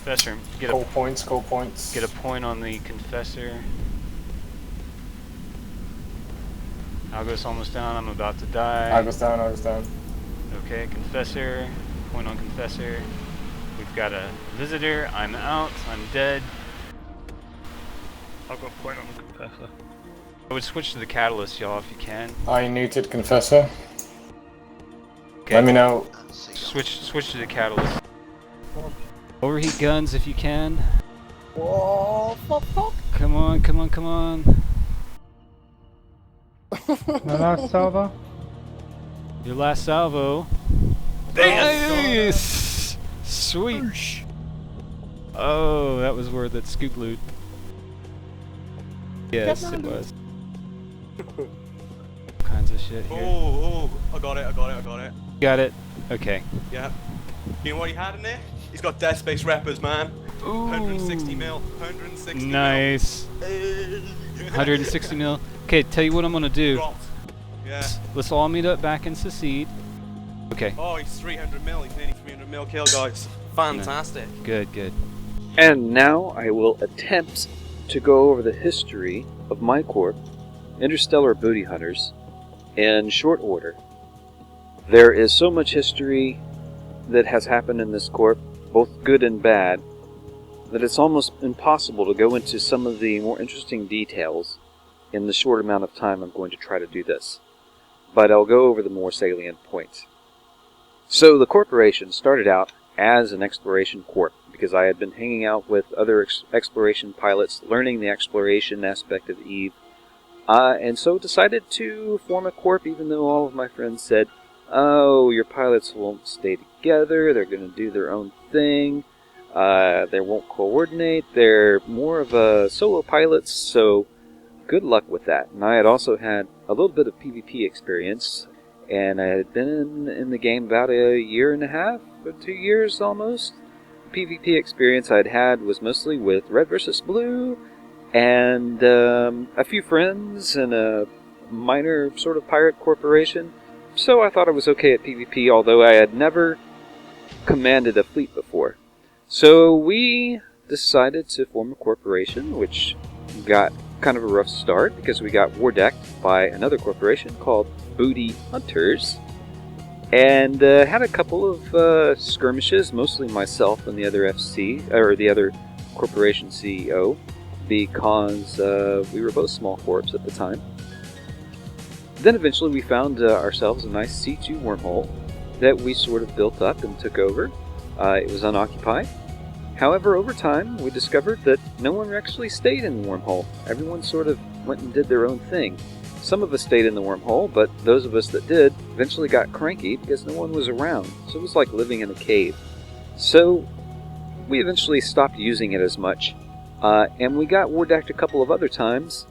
Confessor. Goal points, goal points. Get a point on the Confessor. Algo's almost down. I'm about to die. Algo's down, Algo's down. Okay, Confessor. Point on Confessor. We've got a visitor. I'm out. I'm dead. I'll go point on the Confessor. I would switch to the Catalyst, y'all, if you can. I neutered Confessor. Okay. Let me know. Switch to the Catalyst. Overheat guns if you can. Whoa, fuck. Come on, come on, come on. My last salvo. Your last salvo. Nice! Sweet. Oh, that was worth it. Scoop loot. Yes, it was. All kinds of shit here. Oh, I got it. Got it? Okay. Yeah. You know what he had in there? He's got Death Space Reppers, man. Ooh. 160 mil. 160 nice. mil. 160 mil. Okay, tell you what I'm gonna do. Dropped. Yeah. Let's all meet up back in Secede. Okay. Oh, he's 300 mil. He's nearly 300 mil kill, guys. Fantastic. Good, good. And now I will attempt to go over the history of my corp, Interstellar Booty Hunters, in short order. There is so much history that has happened in this corp, both good and bad, that it's almost impossible to go into some of the more interesting details in the short amount of time I'm going to try to do this. But I'll go over the more salient points. So the corporation started out as an exploration corp, because I had been hanging out with other exploration pilots, learning the exploration aspect of EVE, and so decided to form a corp, even though all of my friends said, oh, your pilots won't stay together, they're going to do their own thing, they won't coordinate, they're more of a solo pilots, so good luck with that. And I had also had a little bit of PvP experience, and I had been in the game about a year and a half, or 2 years almost. PvP experience I'd had was mostly with Red vs. Blue, and a few friends, and a minor sort of pirate corporation. So I thought I was okay at PvP, although I had never commanded a fleet before. So we decided to form a corporation, which got kind of a rough start, because we got war decked by another corporation called Booty Hunters, and had a couple of skirmishes, mostly myself and the other FC, or the other corporation CEO, because we were both small corps at the time. Then eventually we found ourselves a nice C2 wormhole that we sort of built up and took over. It was unoccupied. However, over time, we discovered that no one actually stayed in the wormhole. Everyone sort of went and did their own thing. Some of us stayed in the wormhole, but those of us that did eventually got cranky because no one was around. So it was like living in a cave. So we eventually stopped using it as much. And we got war decked a couple of other times,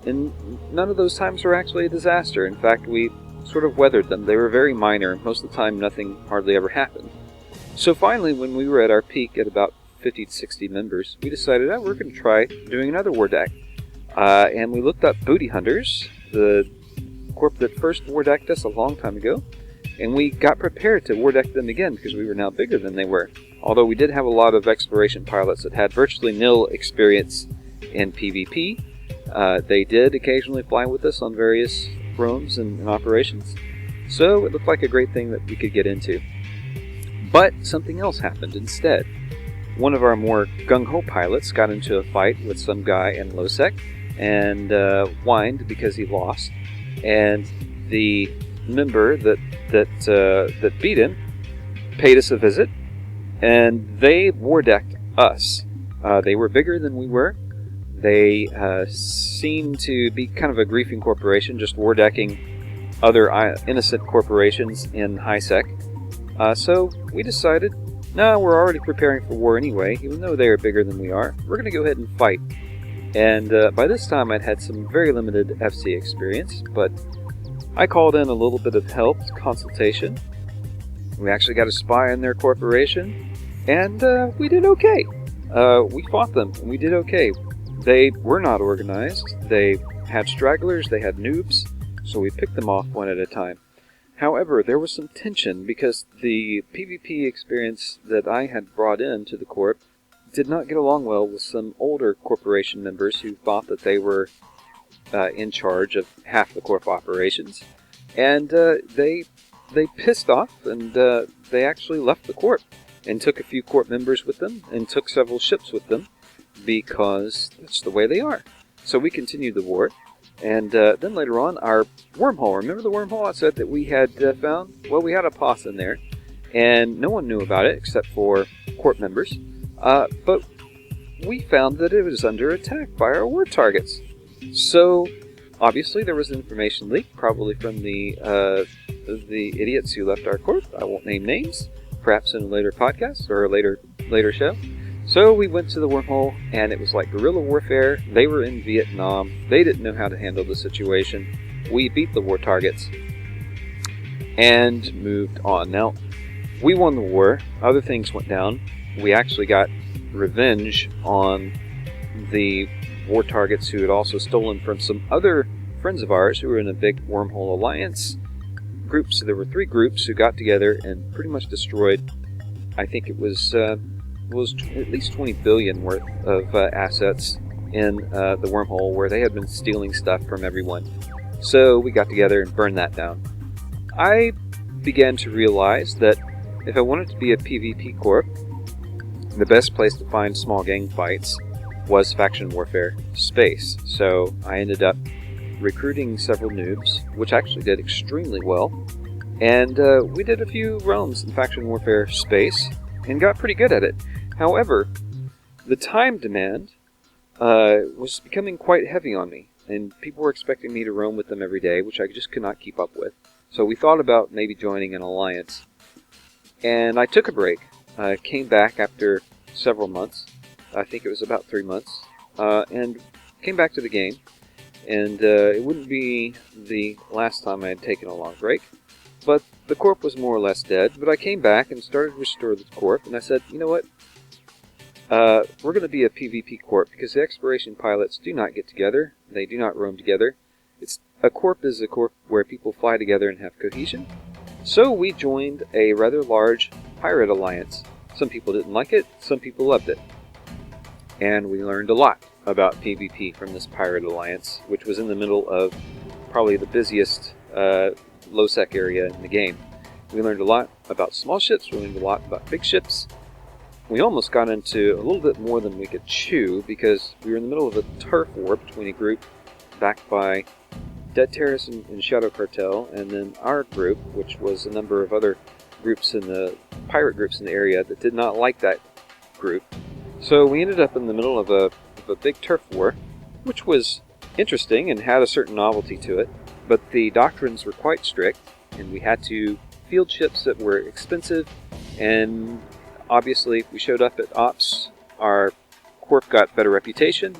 and none of those times were actually a disaster. In fact, we sort of weathered them. They were very minor. Most of the time, nothing hardly ever happened. So finally, when we were at our peak at about 50 to 60 members, we decided, we're going to try doing another war deck. And we looked up Booty Hunters, the corp that first war decked us a long time ago, and we got prepared to war deck them again because we were now bigger than they were. Although we did have a lot of exploration pilots that had virtually nil experience in PvP, they did occasionally fly with us on various roams and operations. So it looked like a great thing that we could get into. But something else happened instead. One of our more gung-ho pilots got into a fight with some guy in Losec and whined because he lost. And the member that beat him paid us a visit, and they war decked us. They were bigger than we were. They seemed to be kind of a griefing corporation, just war decking other innocent corporations in HiSec. So we decided, no, we're already preparing for war anyway, even though they are bigger than we are. We're going to go ahead and fight. And by this time I'd had some very limited FC experience, but I called in a little bit of help, consultation. We actually got a spy in their corporation, and we did okay. We fought them, and we did okay. They were not organized. They had stragglers, they had noobs, so we picked them off one at a time. However, there was some tension because the PvP experience that I had brought into the corp did not get along well with some older corporation members who thought that they were in charge of half the corp operations, and they pissed off, and they actually left the corp and took a few corp members with them and took several ships with them because that's the way they are. So we continued the war, and then later on, our wormhole. Remember the wormhole I said that we had found? Well, we had a POS in there, and no one knew about it except for corp members. But we found that it was under attack by our war targets. So obviously there was information leak, probably from the idiots who left our corp. I won't name names, perhaps in a later podcast or a later show. So we went to the wormhole, and it was like guerrilla warfare. They were in Vietnam. They didn't know how to handle the situation. We beat the war targets and moved on. Now, we won the war. Other things went down. We actually got revenge on the war targets who had also stolen from some other friends of ours who were in a big wormhole alliance group. So there were 3 groups who got together and pretty much destroyed, I think it was at least 20 billion worth of assets in the wormhole, where they had been stealing stuff from everyone. So we got together and burned that down. I began to realize that if I wanted to be a PvP corp, the best place to find small gang fights was faction warfare space. So I ended up recruiting several noobs, which actually did extremely well. And we did a few realms in faction warfare space and got pretty good at it. However, the time demand was becoming quite heavy on me, and people were expecting me to roam with them every day, which I just could not keep up with. So we thought about maybe joining an alliance. And I took a break. I came back after several months. I think it was about 3 months. And came back to the game. And it wouldn't be the last time I had taken a long break. But the corp was more or less dead. But I came back and started to restore the corp. And I said, you know what? We're going to be a PvP corp, because the exploration pilots do not get together. They do not roam together. A corp is a corp where people fly together and have cohesion. So we joined a rather large pirate alliance. Some people didn't like it, some people loved it. And we learned a lot about PvP from this pirate alliance, which was in the middle of probably the busiest low-sec area in the game. We learned a lot about small ships, we learned a lot about big ships. We almost got into a little bit more than we could chew, because we were in the middle of a turf war between a group backed by Dead Terrace and Shadow Cartel, and then our group, which was a number of other groups in the pirate groups in the area that did not like that group. So we ended up in the middle of a big turf war, which was interesting and had a certain novelty to it, but the doctrines were quite strict, and we had to field ships that were expensive, and obviously if we showed up at ops, our corp got better reputation.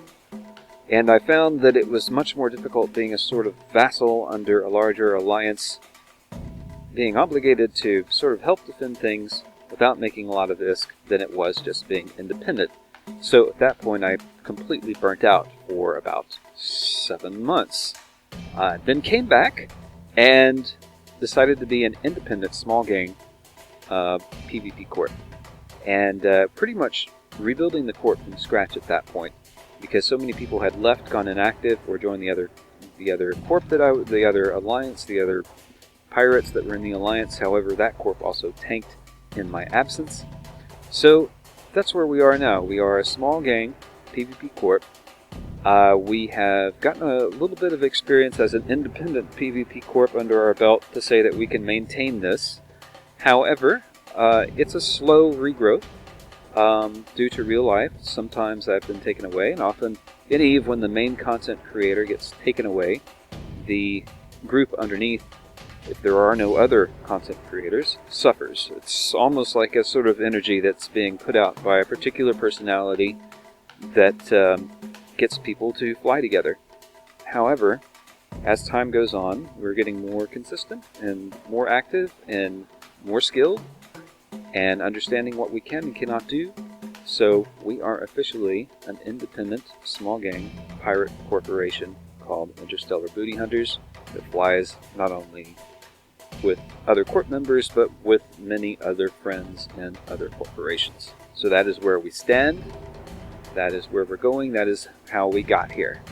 And I found that it was much more difficult being a sort of vassal under a larger alliance, being obligated to sort of help defend things without making a lot of risk, than it was just being independent. So at that point I completely burnt out for about 7 months. Then came back and decided to be an independent small gang PvP corp. And pretty much rebuilding the corp from scratch at that point, because so many people had left, gone inactive, or joined the other corp the other alliance, the other pirates that were in the alliance. However, that corp also tanked in my absence. So that's where we are now. We are a small gang PvP corp. We have gotten a little bit of experience as an independent PvP corp under our belt to say that we can maintain this. However, it's a slow regrowth. Due to real life, sometimes I've been taken away, and often in EVE, when the main content creator gets taken away, the group underneath, if there are no other content creators, suffers. It's almost like a sort of energy that's being put out by a particular personality that gets people to fly together. However, as time goes on, we're getting more consistent and more active and more skilled, and understanding what we can and cannot do. So we are officially an independent small gang pirate corporation called Interstellar Booty Hunters that flies not only with other corp members, but with many other friends and other corporations. So that is where we stand. That is where we're going. That is how we got here.